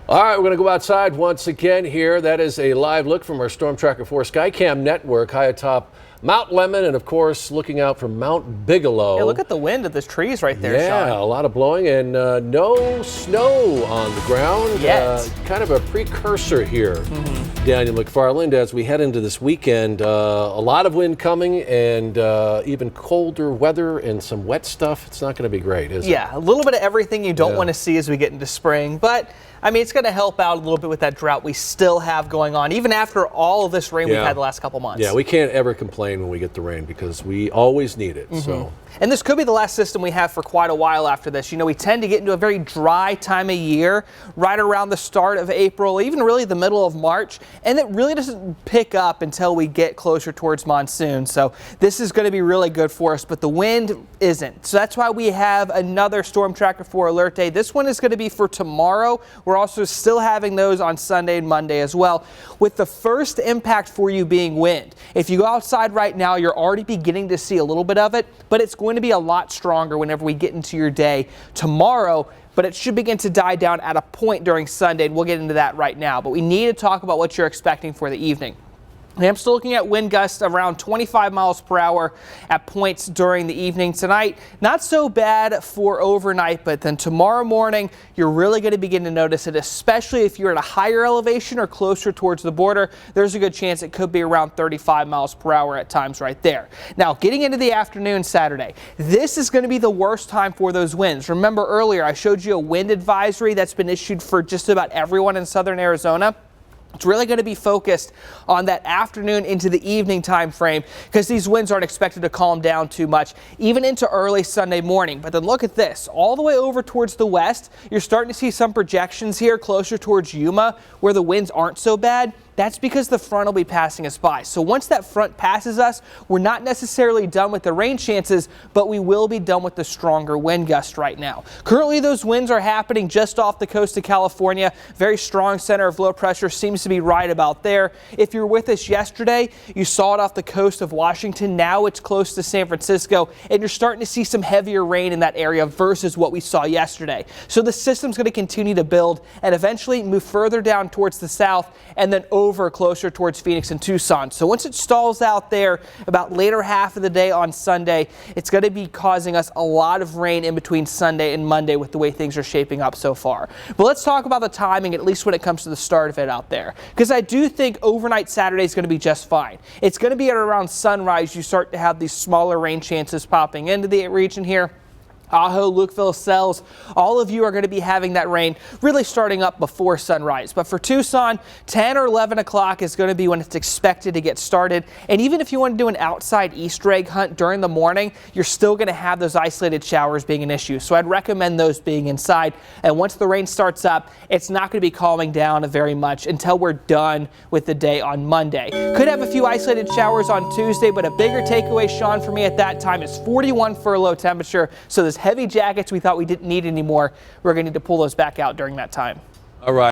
All right, we're going to go outside once again here. That is a live look from our Storm Tracker 4 Skycam network high atop Mount Lemmon and, of course, looking out from Mount Bigelow. Yeah, look at the wind of those trees right there, Sean. Yeah, a lot of blowing and no snow on the ground. Yet. Kind of a precursor here, Daniel McFarland, as we head into this weekend. A lot of wind coming and even colder weather and some wet stuff. It's not going to be great, is it? Yeah, a little bit of everything you don't want to see as we get into spring. But, I mean, it's going to help out a little bit with that drought we still have going on, even after all of this rain we've had the last couple months. Yeah, we can't ever complain when we get the rain because we always need it. So. And this could be the last system we have for quite a while after this. You know, we tend to get into a very dry time of year right around the start of April, even really the middle of March, and it really doesn't pick up until we get closer towards monsoon. So this is going to be really good for us, but the wind isn't. So that's why we have another Storm Tracker 4 alert day. This one is going to be for tomorrow. We're also still having those on Sunday and Monday as well, with the first impact for you being wind. If you go outside right now, you're already beginning to see a little bit of it, but it's going to be a lot stronger whenever we get into your day tomorrow, but it should begin to die down at a point during Sunday, and we'll get into that right now. But we need to talk about what you're expecting for the evening. I'm still looking at wind gusts around 25 miles per hour at points during the evening tonight. Not so bad for overnight, but then tomorrow morning, you're really going to begin to notice it, especially if you're at a higher elevation or closer towards the border. There's a good chance it could be around 35 miles per hour at times right there. Now, getting into the afternoon Saturday, this is going to be the worst time for those winds. Remember earlier, I showed you a wind advisory that's been issued for just about everyone in southern Arizona. It's really going to be focused on that afternoon into the evening time frame because these winds aren't expected to calm down too much, even into early Sunday morning. But then look at this. All the way over towards the west, you're starting to see some projections here closer towards Yuma where the winds aren't so bad. That's because the front will be passing us by. So once that front passes us, we're not necessarily done with the rain chances, but we will be done with the stronger wind gust right now. Currently, those winds are happening just off the coast of California. Very strong center of low pressure seems to be right about there. If you were with us yesterday, you saw it off the coast of Washington. Now it's close to San Francisco, and you're starting to see some heavier rain in that area versus what we saw yesterday. So the system's going to continue to build and eventually move further down towards the south and then over closer towards Phoenix and Tucson. So once it stalls out there about later half of the day on Sunday, it's going to be causing us a lot of rain in between Sunday and Monday with the way things are shaping up so far. But let's talk about the timing, at least when it comes to the start of it out there, because I do think overnight Saturday is going to be just fine. It's going to be at around sunrise you start to have these smaller rain chances popping into the region here. Ajo, Lukeville, Sells, all of you are going to be having that rain really starting up before sunrise. But for Tucson, 10 or 11 o'clock is going to be when it's expected to get started. And even if you want to do an outside Easter egg hunt during the morning, you're still going to have those isolated showers being an issue. So I'd recommend those being inside. And once the rain starts up, it's not going to be calming down very much until we're done with the day on Monday. Could have a few isolated showers on Tuesday, but a bigger takeaway, Sean, for me at that time is 41 for a low temperature. So this heavy jackets we thought we didn't need anymore, we're going to need to pull those back out during that time. All right.